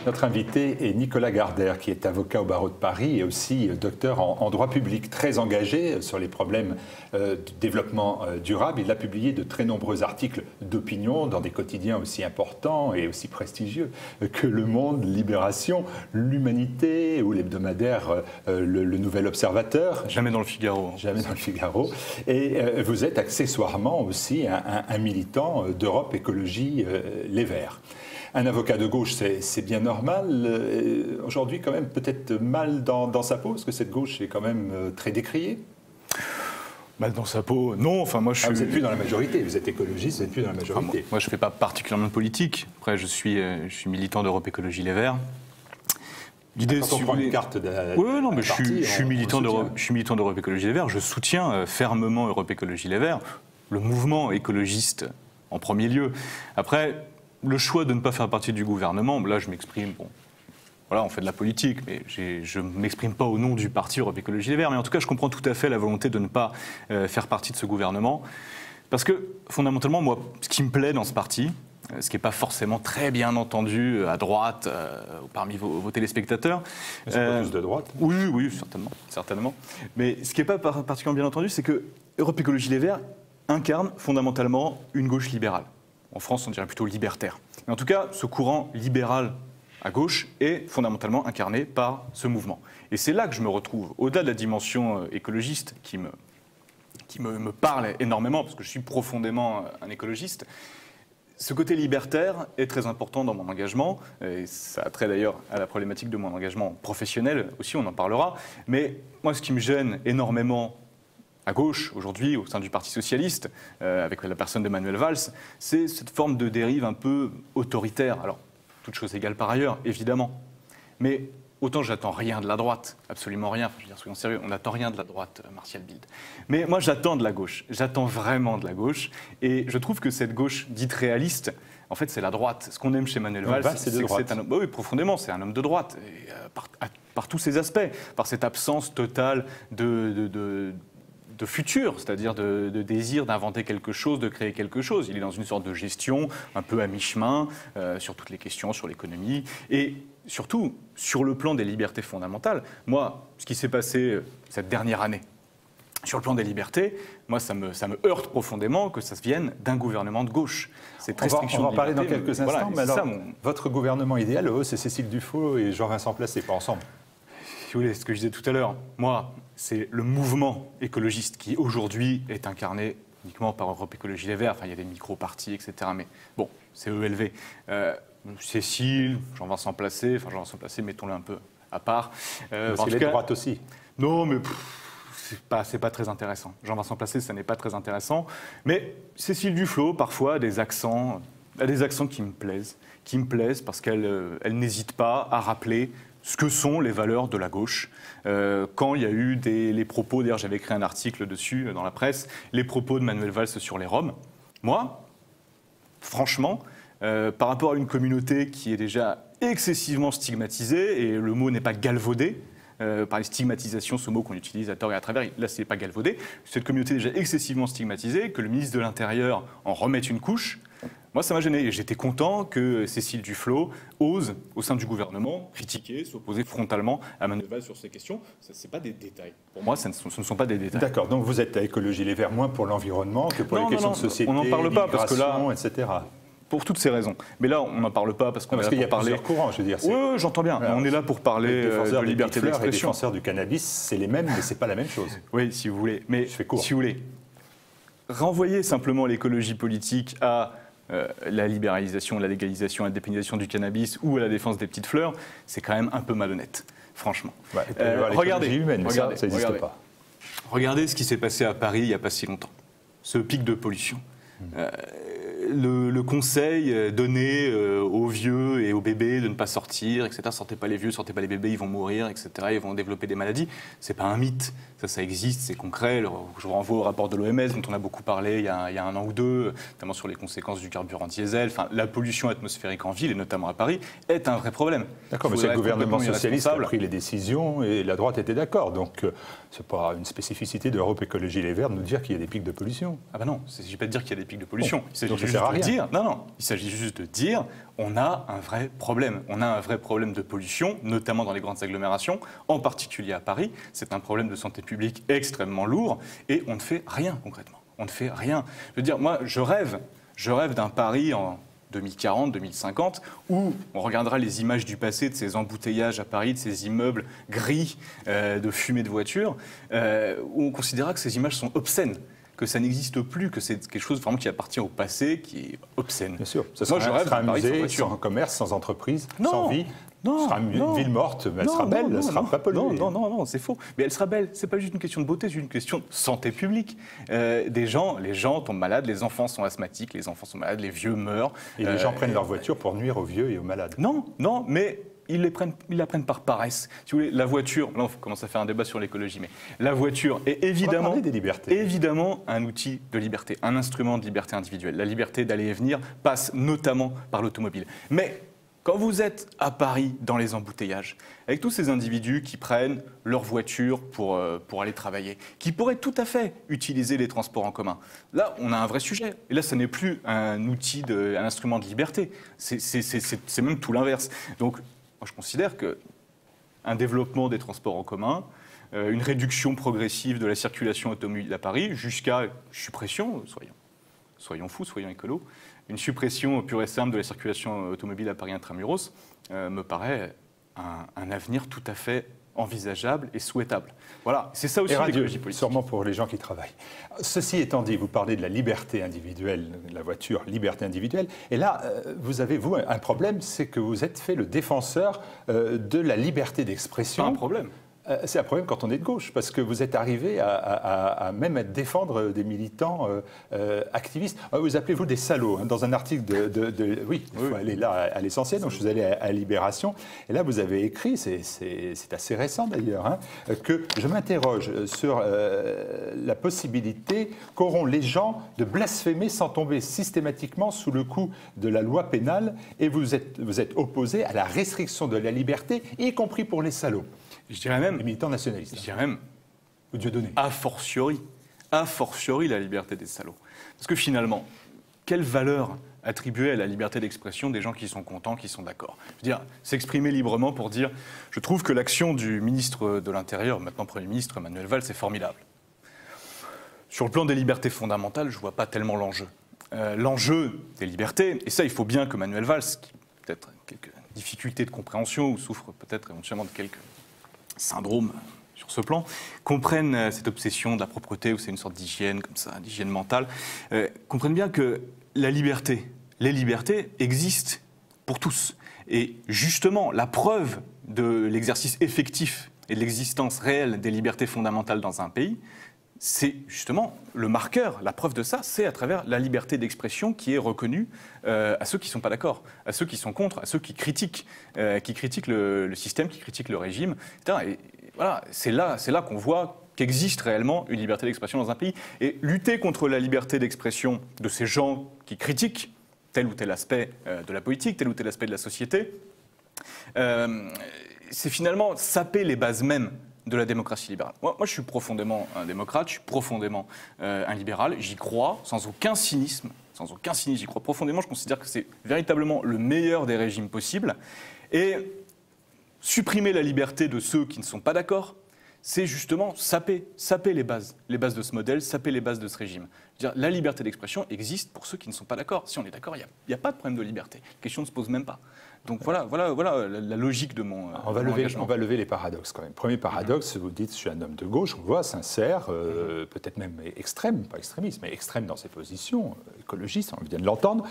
Notre invité est Nicolas Gardère, qui est avocat au barreau de Paris et aussi docteur en droit public, très engagé sur les problèmes du développement durable. Il a publié de très nombreux articles d'opinion dans des quotidiens aussi importants et aussi prestigieux que Le Monde, Libération, L'Humanité ou l'hebdomadaire le Nouvel Observateur. Jamais dans le Figaro. Jamais dans le Figaro. Et vous êtes accessoirement aussi un militant d'Europe Écologie Les Verts. Un avocat de gauche, c'est bien normal. Aujourd'hui, quand même, peut-être mal dans sa peau, parce que cette gauche est quand même très décriée. Mal dans sa peau, non. Enfin, moi, vous n'êtes plus dans la majorité. Vous êtes écologiste, vous n'êtes plus dans la majorité. Moi, je ne fais pas particulièrement de politique. Après, je suis militant d'Europe Écologie Les Verts. L'idée, si vous voulez, une carte de oui, non, mais je suis militant d'Europe Écologie Les Verts. Je soutiens fermement Europe Écologie Les Verts, le mouvement écologiste en premier lieu. Après, le choix de ne pas faire partie du gouvernement, là je m'exprime, bon, voilà, on fait de la politique, mais je ne m'exprime pas au nom du parti Europe Écologie Les Verts, mais en tout cas je comprends tout à fait la volonté de ne pas faire partie de ce gouvernement, parce que fondamentalement, moi, ce qui me plaît dans ce parti, ce qui n'est pas forcément très bien entendu à droite, parmi vos téléspectateurs. Ils sont pas tous de droite. Oui, certainement. Mais ce qui n'est pas particulièrement bien entendu, c'est que Europe Écologie Les Verts incarne fondamentalement une gauche libérale. En France, on dirait plutôt libertaire. Mais en tout cas, ce courant libéral à gauche est fondamentalement incarné par ce mouvement. Et c'est là que je me retrouve, au-delà de la dimension écologiste qui me parle énormément, parce que je suis profondément un écologiste. Ce côté libertaire est très important dans mon engagement, et ça a trait d'ailleurs à la problématique de mon engagement professionnel aussi, on en parlera. Mais moi, ce qui me gêne énormément à gauche, aujourd'hui, au sein du Parti socialiste, avec la personne de Manuel Valls, c'est cette forme de dérive un peu autoritaire. Alors, toute chose égale par ailleurs, évidemment. Mais autant j'attends rien de la droite, absolument rien, enfin, je veux dire, soyons sérieux, on n'attend rien de la droite, Martial Bild. Mais moi, j'attends de la gauche, j'attends vraiment de la gauche, et je trouve que cette gauche dite réaliste, en fait, c'est la droite. Ce qu'on aime chez Manuel Valls, c'est que c'est un homme, oui, profondément, c'est un homme de droite, et, par tous ses aspects, par cette absence totale de futur, c'est-à-dire de désir d'inventer quelque chose, de créer quelque chose. Il est dans une sorte de gestion un peu à mi-chemin sur toutes les questions, sur l'économie et surtout sur le plan des libertés fondamentales. Moi, ce qui s'est passé cette dernière année sur le plan des libertés, moi, ça me heurte profondément que ça vienne d'un gouvernement de gauche. Cette restriction on va en parler liberté, dans quelques instants, mais alors, votre gouvernement idéal, c'est Cécile Duflot et Jean-Vincent Placé, pas ensemble. Si vous voulez, ce que je disais tout à l'heure, moi, c'est le mouvement écologiste qui, aujourd'hui, est incarné uniquement par Europe Écologie Les Verts. Enfin, il y a des micro-partis, etc. Mais bon, c'est ELV. Cécile, Jean-Vincent Placé, mettons-le un peu à part. Parce qu'il est de droite aussi. Non, mais c'est pas très intéressant. Jean-Vincent Placé, ça n'est pas très intéressant. Mais Cécile Duflot, parfois, a des accents qui me plaisent parce qu'elle n'hésite pas à rappeler ce que sont les valeurs de la gauche. Quand il y a eu les propos, d'ailleurs j'avais écrit un article dessus dans la presse, les propos de Manuel Valls sur les Roms, moi, franchement, par rapport à une communauté qui est déjà excessivement stigmatisée, et le mot n'est pas galvaudé, par les stigmatisations, ce mot qu'on utilise à tort et à travers, là c'est pas galvaudé, cette communauté déjà excessivement stigmatisée, que le ministre de l'Intérieur en remette une couche, moi, ça m'a gêné. J'étais content que Cécile Duflot ose, au sein du gouvernement, critiquer, s'opposer frontalement à Manuel Valls sur ces questions. Ce n'est pas des détails. Pour moi, ce ne sont pas des détails. D'accord. Donc vous êtes à Écologie Les Verts moins pour l'environnement que pour les questions de société, on n'en parle pas parce que là, etc. Pour toutes ces raisons. Mais là, on n'en parle pas parce qu'on est là qu'il y a pour parler. Plusieurs courants, je veux dire. Oui, j'entends bien. Voilà, on est là pour parler de liberté d'expression. Les défenseurs du cannabis, c'est les mêmes, mais c'est pas la même chose. Oui, si vous voulez. Mais je fais court. Si vous voulez, renvoyer simplement l'écologie politique à la libéralisation, la légalisation, la dépénalisation du cannabis ou à la défense des petites fleurs, c'est quand même un peu malhonnête, franchement. Regardez, humaine, ça n'existe pas. Regardez ce qui s'est passé à Paris il n'y a pas si longtemps, ce pic de pollution. Le conseil donné aux vieux et aux bébés de ne pas sortir, etc. Sortez pas les vieux, sortez pas les bébés, ils vont mourir, etc. Ils vont développer des maladies. C'est pas un mythe, ça existe, c'est concret. Je vous renvoie au rapport de l'OMS dont on a beaucoup parlé il y a un an ou deux, notamment sur les conséquences du carburant diesel. Enfin, la pollution atmosphérique en ville, et notamment à Paris, est un vrai problème. D'accord, mais c'est le gouvernement socialiste qui a pris les décisions et la droite était d'accord. Donc, c'est pas une spécificité d'Europe Écologie Les Verts de nous dire qu'il y a des pics de pollution. Ah ben non, il ne s'agit pas de dire qu'il y a des pics de pollution. Il s'agit juste juste de dire, il s'agit juste de dire, on a un vrai problème. On a un vrai problème de pollution, notamment dans les grandes agglomérations, en particulier à Paris. C'est un problème de santé publique extrêmement lourd et on ne fait rien concrètement. On ne fait rien. Je veux dire, moi, je rêve d'un Paris en 2040, 2050, où on regardera les images du passé de ces embouteillages à Paris, de ces immeubles gris de fumée de voitures, où on considérera que ces images sont obscènes, que ça n'existe plus, que c'est quelque chose vraiment qui appartient au passé, qui est obscène. Bien sûr. Ce sera un musée sans commerce, sans entreprise, sans vie. Ce sera une ville morte, mais elle sera belle, elle ne sera pas polluée. Non, c'est faux. Mais elle sera belle. Ce n'est pas juste une question de beauté, c'est une question de santé publique. Les gens tombent malades, les enfants sont asthmatiques, les enfants sont malades, les vieux meurent. Et les gens prennent leur voiture pour nuire aux vieux et aux malades. Non, mais ils la prennent par paresse. Si vous voulez, la voiture, là on commence à faire un débat sur l'écologie, mais la voiture est évidemment un outil de liberté, un instrument de liberté individuelle. La liberté d'aller et venir passe notamment par l'automobile. Mais quand vous êtes à Paris, dans les embouteillages, avec tous ces individus qui prennent leur voiture pour aller travailler, qui pourraient tout à fait utiliser les transports en commun, là, on a un vrai sujet. Et là, ce n'est plus un outil, un instrument de liberté. C'est même tout l'inverse. Donc, moi, je considère qu'un développement des transports en commun, une réduction progressive de la circulation automobile à Paris, jusqu'à suppression, soyons fous, soyons écolos, une suppression pure et simple de la circulation automobile à Paris intramuros me paraît un avenir tout à fait envisageable et souhaitable. Voilà, c'est ça aussi l'écologie politique. Sûrement pour les gens qui travaillent. Ceci étant dit, vous parlez de la liberté individuelle, la voiture, liberté individuelle, et là, vous avez, vous, un problème, c'est que vous êtes fait le défenseur de la liberté d'expression. Pas un problème. C'est un problème quand on est de gauche, parce que vous êtes arrivé à même défendre des militants activistes. Vous appelez-vous des salauds, hein, dans un article oui, il faut aller là à l'essentiel, donc je suis allé à Libération, et là vous avez écrit, c'est assez récent d'ailleurs, hein, que je m'interroge sur la possibilité qu'auront les gens de blasphémer sans tomber systématiquement sous le coup de la loi pénale, et vous êtes opposé à la restriction de la liberté, y compris pour les salauds. Je dirais même, les militants nationalistes. Je dirais même, ou Dieudonné. A fortiori la liberté des salauds. Parce que finalement, quelle valeur attribuer à la liberté d'expression des gens qui sont contents, qui sont d'accord? Je veux dire, s'exprimer librement pour dire « je trouve que l'action du ministre de l'Intérieur, maintenant Premier ministre, Manuel Valls, c'est formidable ». Sur le plan des libertés fondamentales, je ne vois pas tellement l'enjeu. L'enjeu des libertés, et ça, il faut bien que Manuel Valls, qui peut-être quelques difficultés de compréhension ou souffre peut-être éventuellement de quelques syndrome sur ce plan, comprennent cette obsession de la propreté, où c'est une sorte d'hygiène, comme ça, d'hygiène mentale, comprennent bien que les libertés existent pour tous. Et justement, la preuve de l'exercice effectif et de l'existence réelle des libertés fondamentales dans un pays, c'est justement le marqueur, la preuve de ça, c'est à travers la liberté d'expression qui est reconnue à ceux qui ne sont pas d'accord, à ceux qui sont contre, à ceux qui critiquent le système, qui critiquent le régime, etc. Et voilà, c'est là qu'on voit qu'existe réellement une liberté d'expression dans un pays. Et lutter contre la liberté d'expression de ces gens qui critiquent tel ou tel aspect de la politique, tel ou tel aspect de la société, c'est finalement saper les bases mêmes de la démocratie libérale. Moi, je suis profondément un démocrate, je suis profondément un libéral, j'y crois sans aucun cynisme, j'y crois profondément, je considère que c'est véritablement le meilleur des régimes possibles. Et supprimer la liberté de ceux qui ne sont pas d'accord, c'est justement saper les bases de ce modèle, saper les bases de ce régime. Je veux dire, la liberté d'expression existe pour ceux qui ne sont pas d'accord. Si on est d'accord, il n'y a pas de problème de liberté. La question ne se pose même pas. Donc voilà la logique de mon engagement. On va lever les paradoxes quand même. Premier paradoxe, vous dites, je suis un homme de gauche, on voit, sincère, peut-être même extrême, pas extrémiste, mais extrême dans ses positions, écologiste, on vient de l'entendre.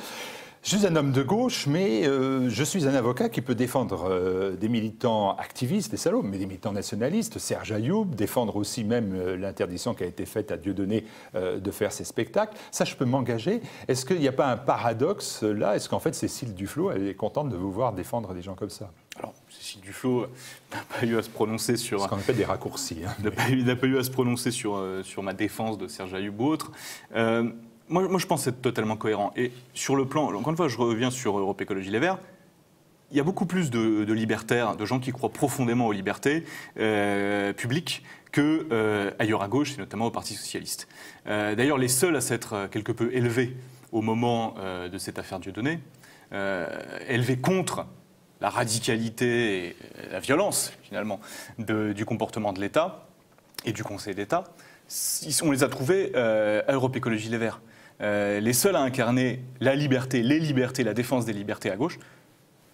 Je suis un homme de gauche, mais je suis un avocat qui peut défendre des militants activistes, des salauds, mais des militants nationalistes, Serge Ayoub, défendre aussi même l'interdiction qui a été faite à Dieudonné de faire ses spectacles. Ça, je peux m'engager. Est-ce qu'il n'y a pas un paradoxe là? Est-ce qu'en fait, Cécile Duflot, elle est contente de vous voir défendre des gens comme ça? Alors, Cécile Duflot n'a pas eu à se prononcer sur... Ce qu'on appelle des raccourcis. Hein, n'a pas eu à se prononcer sur ma défense de Serge Ayoub ou autre. Moi, je pense être totalement cohérent. Et sur le plan, encore une fois, je reviens sur Europe Écologie Les Verts, il y a beaucoup plus de libertaires, de gens qui croient profondément aux libertés publiques qu'ailleurs à gauche, et notamment au Parti socialiste. D'ailleurs, les seuls à s'être quelque peu élevés au moment de cette affaire Dieudonné, élevée contre la radicalité et la violence, finalement, du comportement de l'État et du Conseil d'État, on les a trouvés à Europe Écologie Les Verts. Les seuls à incarner la liberté, les libertés, la défense des libertés à gauche,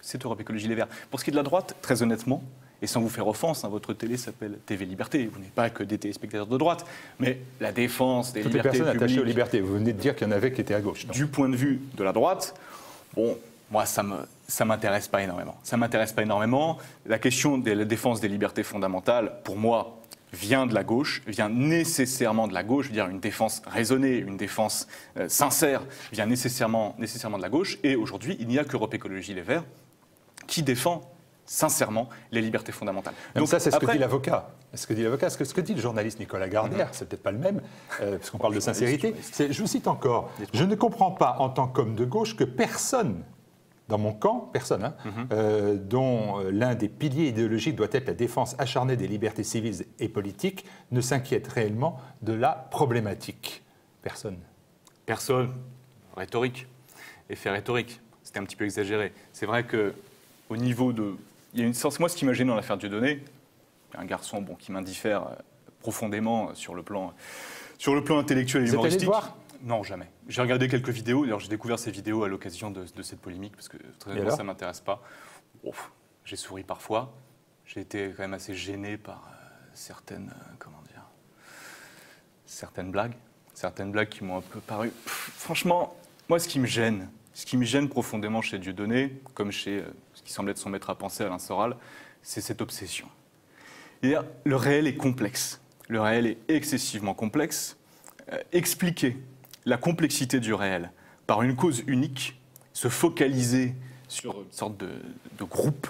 c'est Europe Écologie Les Verts. Pour ce qui est de la droite, très honnêtement, et sans vous faire offense, votre télé s'appelle TV Liberté, vous n'êtes pas que des téléspectateurs de droite, mais la défense des libertés publiques... Toutes les personnes attachées aux libertés, vous venez de dire qu'il y en avait qui étaient à gauche. Du point de vue de la droite, bon, moi ça m'intéresse pas énormément. Ça m'intéresse pas énormément. La question de la défense des libertés fondamentales, pour moi, vient de la gauche, vient nécessairement de la gauche, je veux dire une défense raisonnée, une défense sincère, vient nécessairement de la gauche, et aujourd'hui, il n'y a qu'Europe Écologie Les Verts qui défend sincèrement les libertés fondamentales. Donc ça, c'est ce que dit l'avocat. Ce que dit le journaliste Nicolas Gardère, c'est peut-être pas le même, parce qu'on parle de sincérité. Je vous cite encore. Je ne comprends pas, en tant qu'homme de gauche, que personne, dans mon camp, personne, dont l'un des piliers idéologiques doit être la défense acharnée des libertés civiles et politiques, ne s'inquiète réellement de la problématique. Personne. Personne. Rhétorique. Effet rhétorique. C'était un petit peu exagéré. C'est vrai que au niveau de... Il y a une sorte... Moi, ce qui m'a gêné dans l'affaire Dieudonné, un garçon qui m'indiffère profondément sur le plan intellectuel et humoristique. Vous êtes allé le voir ? Non, jamais. J'ai regardé quelques vidéos. D'ailleurs, j'ai découvert ces vidéos à l'occasion de cette polémique, parce que très honnêtement, ça ne m'intéresse pas. J'ai souri parfois. J'ai été quand même assez gêné par certaines blagues qui m'ont un peu paru... Franchement, moi, ce qui me gêne profondément chez Dieudonné, comme chez ce qui semble être son maître à penser, Alain Soral, c'est cette obsession. Le réel est complexe. Le réel est excessivement complexe. Expliquer la complexité du réel par une cause unique, se focaliser sur une sorte de groupe,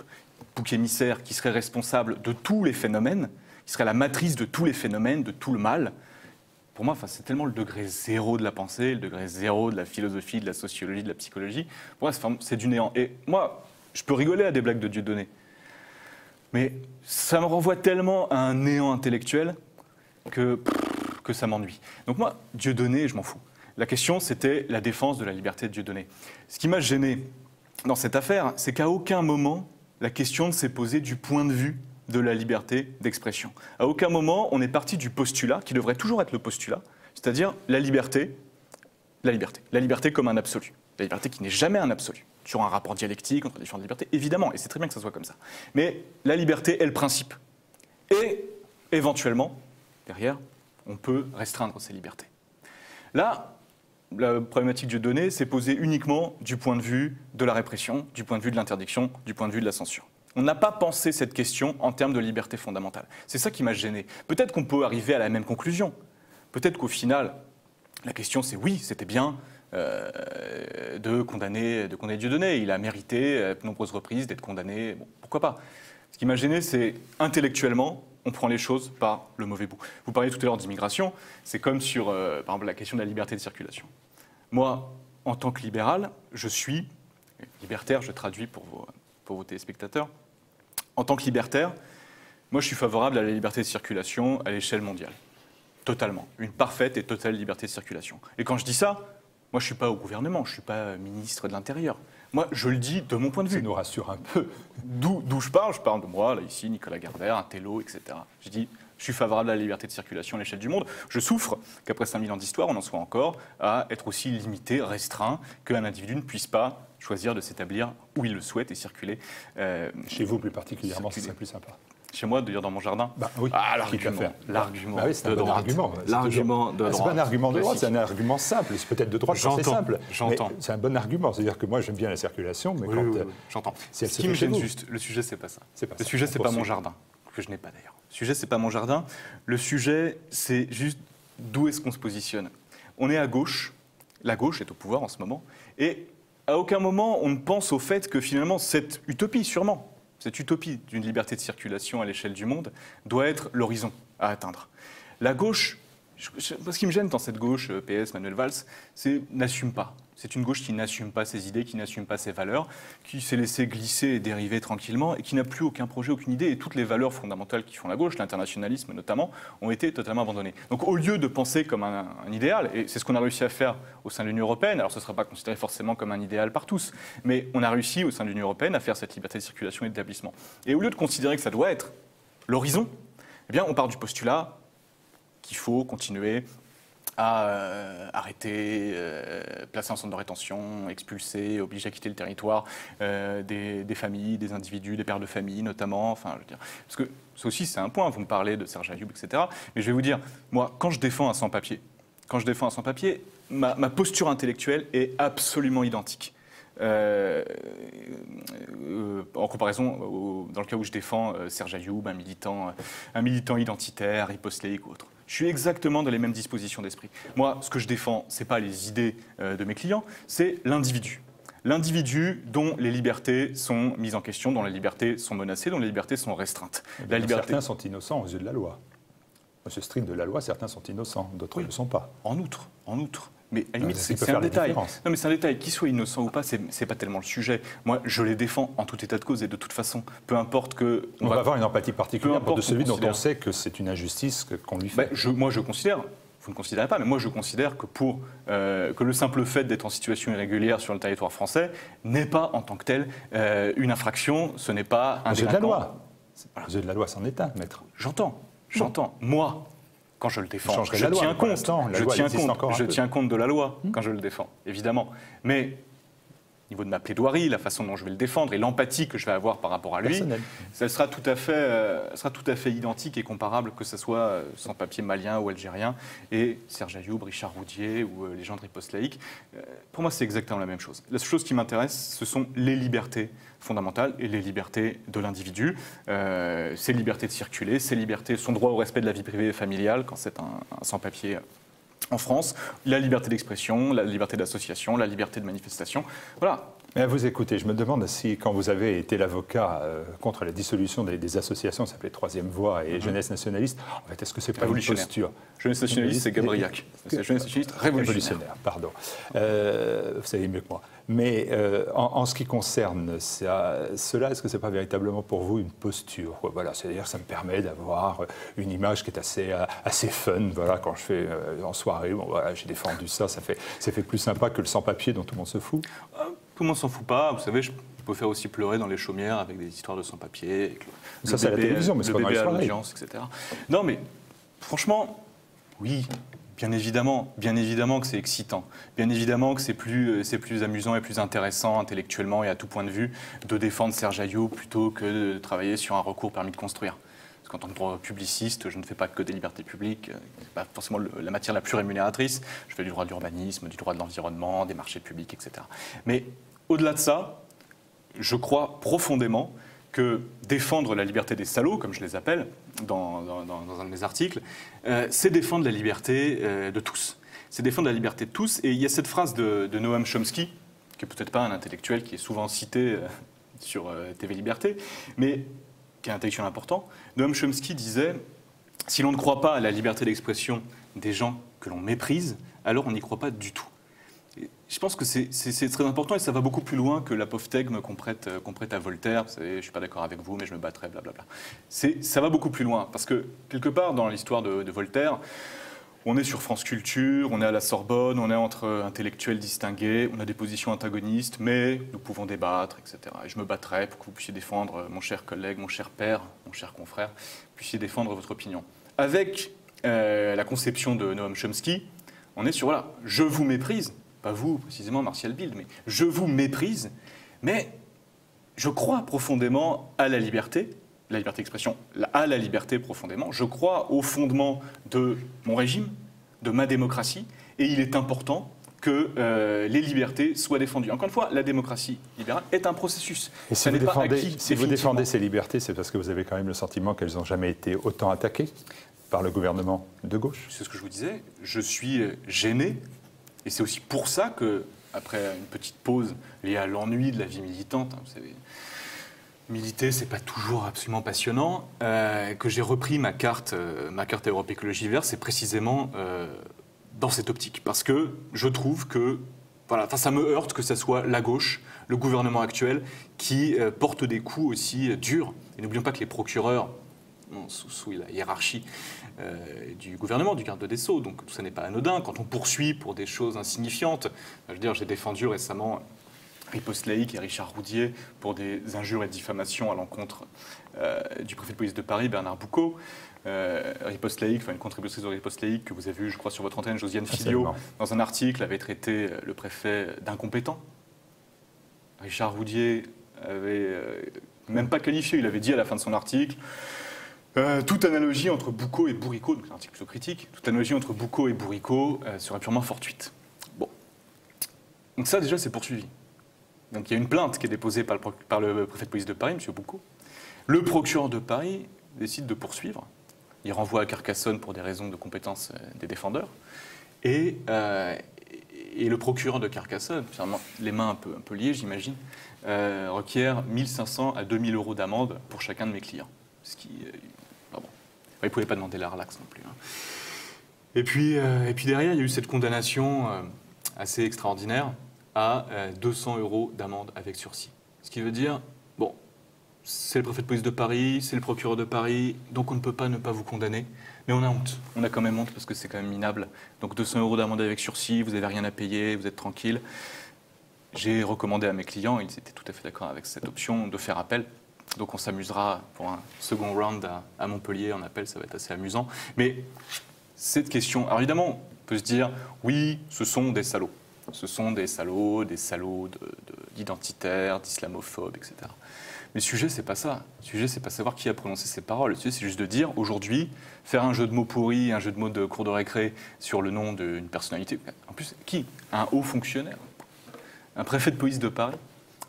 bouc émissaire, qui serait responsable de tous les phénomènes, qui serait la matrice de tous les phénomènes, de tout le mal, pour moi, c'est tellement le degré zéro de la pensée, le degré zéro de la philosophie, de la sociologie, de la psychologie. Pour moi, c'est du néant. Et moi, je peux rigoler à des blagues de Dieudonné, mais ça me renvoie tellement à un néant intellectuel que ça m'ennuie. Donc moi, Dieudonné, je m'en fous. La question, c'était la défense de la liberté de Dieudonné. Ce qui m'a gêné dans cette affaire, c'est qu'à aucun moment, la question ne s'est posée du point de vue de la liberté d'expression. À aucun moment, on est parti du postulat, qui devrait toujours être le postulat, c'est-à-dire la liberté comme un absolu. La liberté qui n'est jamais un absolu. Toujours un rapport dialectique entre différentes libertés, évidemment, et c'est très bien que ça soit comme ça. Mais la liberté est le principe. Et, éventuellement, derrière, on peut restreindre ces libertés. Là, la problématique Dieudonné s'est posée uniquement du point de vue de la répression, du point de vue de l'interdiction, du point de vue de la censure. On n'a pas pensé cette question en termes de liberté fondamentale. C'est ça qui m'a gêné. Peut-être qu'on peut arriver à la même conclusion. Peut-être qu'au final, la question c'est oui, c'était bien de condamner Dieudonné. Il a mérité à de nombreuses reprises d'être condamné. Bon, pourquoi pas ? Ce qui m'a gêné, c'est intellectuellement, on prend les choses par le mauvais bout. Vous parliez tout à l'heure d'immigration, c'est comme sur, par exemple, la question de la liberté de circulation. Moi, en tant que libéral, je suis libertaire, je traduis pour vos téléspectateurs. En tant que libertaire, moi je suis favorable à la liberté de circulation à l'échelle mondiale. Totalement. Une parfaite et totale liberté de circulation. Et quand je dis ça, moi je ne suis pas au gouvernement, je ne suis pas ministre de l'Intérieur. Moi je le dis de mon point de vue. Ça nous rassure un peu. D'où je parle de moi, là ici, Nicolas Gardère, un télo, etc. Je dis, je suis favorable à la liberté de circulation à l'échelle du monde. Je souffre qu'après 5000 ans d'histoire, on en soit encore à être aussi limité, restreint, qu'un individu ne puisse pas choisir de s'établir où il le souhaite et circuler. Chez vous plus particulièrement, ce serait plus sympa. Chez moi, d'ailleurs, dans mon jardin. Oui, l'argument oui, c'est un bon argument. L'argument de droite. C'est pas un argument de droite, c'est un argument simple. C'est peut-être de droite, c'est simple. J'entends. C'est un bon argument. C'est-à-dire que moi, j'aime bien la circulation, mais j'entends. Si ce qui me gêne juste, le sujet, c'est pas ça. Le sujet, c'est pas mon jardin, que je n'ai pas d'ailleurs. Le sujet, c'est pas mon jardin. Le sujet, c'est juste d'où est-ce qu'on se positionne. On est à gauche. La gauche est au pouvoir en ce moment. Et à aucun moment, on ne pense au fait que finalement, cette utopie, sûrement, cette utopie d'une liberté de circulation à l'échelle du monde doit être l'horizon à atteindre. La gauche, Ce qui me gêne dans cette gauche, PS, Manuel Valls, c'est n'assume pas. C'est une gauche qui n'assume pas ses idées, qui n'assume pas ses valeurs, qui s'est laissée glisser et dériver tranquillement et qui n'a plus aucun projet, aucune idée. Et toutes les valeurs fondamentales qui font la gauche, l'internationalisme notamment, ont été totalement abandonnées. Donc au lieu de penser comme un idéal, et c'est ce qu'on a réussi à faire au sein de l'Union européenne, alors ce ne sera pas considéré forcément comme un idéal par tous, mais on a réussi au sein de l'Union européenne à faire cette liberté de circulation et d'établissement. Et au lieu de considérer que ça doit être l'horizon, eh bien on part du postulat qu'il faut continuer à arrêter, placer en centre de rétention, expulser, obliger à quitter le territoire des familles, des individus, des pères de famille notamment. Enfin, je veux dire, parce que ça aussi c'est un point, vous me parlez de Serge Ayoub, etc. Mais je vais vous dire, moi, quand je défends un sans-papier, ma posture intellectuelle est absolument identique. En comparaison, dans le cas où je défends Serge Ayoub, un militant identitaire, riposte-laïque ou autre. Je suis exactement dans les mêmes dispositions d'esprit. Moi, ce que je défends, ce n'est pas les idées de mes clients, c'est l'individu. L'individu dont les libertés sont mises en question, dont les libertés sont menacées, dont les libertés sont restreintes. Certains sont innocents aux yeux de la loi. Dans ce stream de la loi, certains sont innocents, d'autres ne le sont pas. En outre. Mais à la limite, c'est un détail. Non, mais c'est un détail. Qu'ils soient innocents ou pas, c'est pas tellement le sujet. Moi, je les défends en tout état de cause et de toute façon. Peu importe que. On va avoir une empathie particulière pour de celui dont on sait que c'est une injustice qu'on lui fait. Moi, je considère. Vous ne considérez pas, mais moi, je considère que que le simple fait d'être en situation irrégulière sur le territoire français n'est pas, en tant que tel, une infraction. Ce n'est pas un délinquant. De la loi. Les yeux de la loi, c'en est un, maître. J'entends. Moi. Quand je le défends, je tiens compte de la loi quand je le défends, évidemment. Mais au niveau de ma plaidoirie, la façon dont je vais le défendre et l'empathie que je vais avoir par rapport à lui, ça sera tout à fait identique et comparable que ce soit sans papier malien ou algérien et Serge Ayoub, Richard Roudier ou les gens de riposte laïque. Pour moi, c'est exactement la même chose. La seule chose qui m'intéresse, ce sont les libertés fondamentales et les libertés de l'individu. Ses libertés de circuler, ses libertés, son droit au respect de la vie privée et familiale quand c'est un sans-papier en France, la liberté d'expression, la liberté d'association, la liberté de manifestation. Voilà. Mais à vous écouter, je me demande si, quand vous avez été l'avocat contre la dissolution des associations, ça s'appelait Troisième Voie et Jeunesse Nationaliste, en fait, est-ce que c'est pas une posture Jeunesse Nationaliste, c'est Gabriac. C'est Jeunesse Nationaliste révolutionnaire. Pardon. Vous savez mieux que moi. Mais en ce qui concerne cela, est-ce que c'est pas véritablement pour vous une posture? Voilà, c'est-à-dire que ça me permet d'avoir une image qui est assez fun. Voilà, quand je fais en soirée, bon, voilà, j'ai défendu ça, ça fait plus sympa que le sans-papier dont tout le monde se fout. Tout le monde s'en fout pas. Vous savez, je peux faire aussi pleurer dans les chaumières avec des histoires de sans-papier. Ça, c'est à la télévision, mais c'est pas dans les soirées. L'audience, etc. Non, mais franchement, oui. Bien évidemment que c'est excitant. Bien évidemment que c'est plus amusant et plus intéressant intellectuellement et à tout point de vue de défendre Serge Ayoub plutôt que de travailler sur un recours permis de construire. Parce qu'en tant que droit publiciste, je ne fais pas que des libertés publiques. C'est pas forcément la matière la plus rémunératrice. Je fais du droit de l'urbanisme, du droit de l'environnement, des marchés publics, etc. Mais au-delà de ça, je crois profondément que défendre la liberté des salauds, comme je les appelle dans un de mes articles, c'est défendre la liberté de tous. C'est défendre la liberté de tous. Et il y a cette phrase de Noam Chomsky, qui n'est peut-être pas un intellectuel qui est souvent cité sur TV Liberté, mais qui est un intellectuel important. Noam Chomsky disait « Si l'on ne croit pas à la liberté d'expression des gens que l'on méprise, alors on n'y croit pas du tout ». Je pense que c'est très important et ça va beaucoup plus loin que l'apophthegme qu'on prête à Voltaire. Vous savez, je ne suis pas d'accord avec vous, mais je me battrai, blablabla. Ça va beaucoup plus loin, parce que quelque part dans l'histoire de Voltaire, on est sur France Culture, on est à la Sorbonne, on est entre intellectuels distingués, on a des positions antagonistes, mais nous pouvons débattre, etc. Et je me battrai pour que vous puissiez défendre, mon cher collègue, mon cher père, mon cher confrère, vous puissiez défendre votre opinion. Avec la conception de Noam Chomsky, on est sur, voilà, je vous méprise, pas vous précisément, Martial Bild, mais je vous méprise, mais je crois profondément à la liberté d'expression, à la liberté profondément. Je crois au fondement de mon régime, de ma démocratie, et il est important que les libertés soient défendues. Encore une fois, la démocratie libérale est un processus. Et si vous défendez ces libertés, c'est parce que vous avez quand même le sentiment qu'elles n'ont jamais été autant attaquées par le gouvernement de gauche? C'est ce que je vous disais. Je suis gêné. Et c'est aussi pour ça que, après une petite pause liée à l'ennui de la vie militante, vous savez, Militer, c'est pas toujours absolument passionnant. Que j'ai repris ma carte Europe Écologie Les Verts, c'est précisément dans cette optique. Parce que je trouve que voilà, ça me heurte que ce soit la gauche, le gouvernement actuel, qui porte des coups aussi durs. Et n'oublions pas que les procureurs, sous la hiérarchie du gouvernement, du garde des Sceaux, donc tout ça n'est pas anodin. Quand on poursuit pour des choses insignifiantes, je veux dire, j'ai défendu récemment Riposte Laïque et Richard Roudier pour des injures et diffamations à l'encontre du préfet de police de Paris, Bernard Boucaud. Riposte Laïque, une contributrice de Riposte Laïque que vous avez vue, je crois, sur votre antenne, Josiane Filliot, dans un article, avait traité le préfet d'incompétent. Richard Roudier avait même pas qualifié, il avait dit à la fin de son article toute analogie entre Boucaud et Bourriquot, donc c'est un article plutôt critique, toute analogie entre Boucaud et Bourriquot serait purement fortuite. Bon. Donc ça, déjà, c'est poursuivi. Donc il y a une plainte qui est déposée par le préfet de police de Paris, M. Boucaud. Le procureur de Paris décide de poursuivre. Il renvoie à Carcassonne pour des raisons de compétence des défendeurs. Et le procureur de Carcassonne, les mains un peu liées, j'imagine, requiert 1 500 à 2 000 euros d'amende pour chacun de mes clients. Ce qui, bon, il ne pouvait pas demander la relaxe non plus. Hein. Et puis derrière, il y a eu cette condamnation assez extraordinaire à 200 euros d'amende avec sursis. Ce qui veut dire, bon, c'est le préfet de police de Paris, c'est le procureur de Paris, donc on ne peut pas ne pas vous condamner. Mais on a honte. On a quand même honte parce que c'est quand même minable. Donc 200 euros d'amende avec sursis, vous n'avez rien à payer, vous êtes tranquille. J'ai recommandé à mes clients, ils étaient tout à fait d'accord avec cette option, de faire appel. Donc on s'amusera pour un second round à Montpellier en appel, ça va être assez amusant. Mais cette question, alors évidemment, on peut se dire, oui, ce sont des salauds. Ce sont des salauds d'identitaires, d'islamophobes, etc. Mais le sujet, c'est pas ça. Le sujet, c'est pas savoir qui a prononcé ces paroles. Le sujet, c'est juste de dire, aujourd'hui, faire un jeu de mots pourri, un jeu de mots de cours de récré sur le nom d'une personnalité. En plus, qui ? Un haut fonctionnaire, un préfet de police de Paris.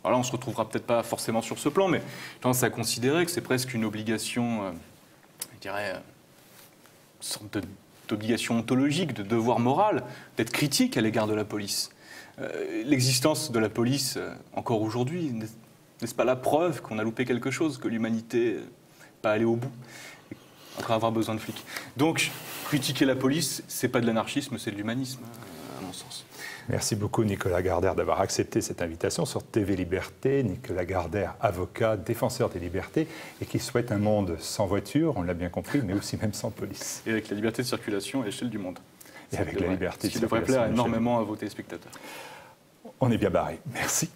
Alors là, on ne se retrouvera peut-être pas forcément sur ce plan, mais j'ai tendance à considérer que c'est presque une obligation, je dirais, une sorte d'obligation ontologique, de devoir moral, d'être critique à l'égard de la police. L'existence de la police, encore aujourd'hui, n'est-ce pas la preuve qu'on a loupé quelque chose, que l'humanité n'est pas allée au bout, après avoir besoin de flics. Donc, critiquer la police, c'est pas de l'anarchisme, c'est de l'humanisme, à mon sens. Merci beaucoup Nicolas Gardère d'avoir accepté cette invitation sur TV Liberté. Nicolas Gardère, avocat, défenseur des libertés et qui souhaite un monde sans voiture, on l'a bien compris, mais aussi même sans police. Et avec la liberté de circulation à l'échelle du monde. Et avec la liberté de circulation. Ce qui devrait plaire énormément à vos téléspectateurs. On est bien barré. Merci.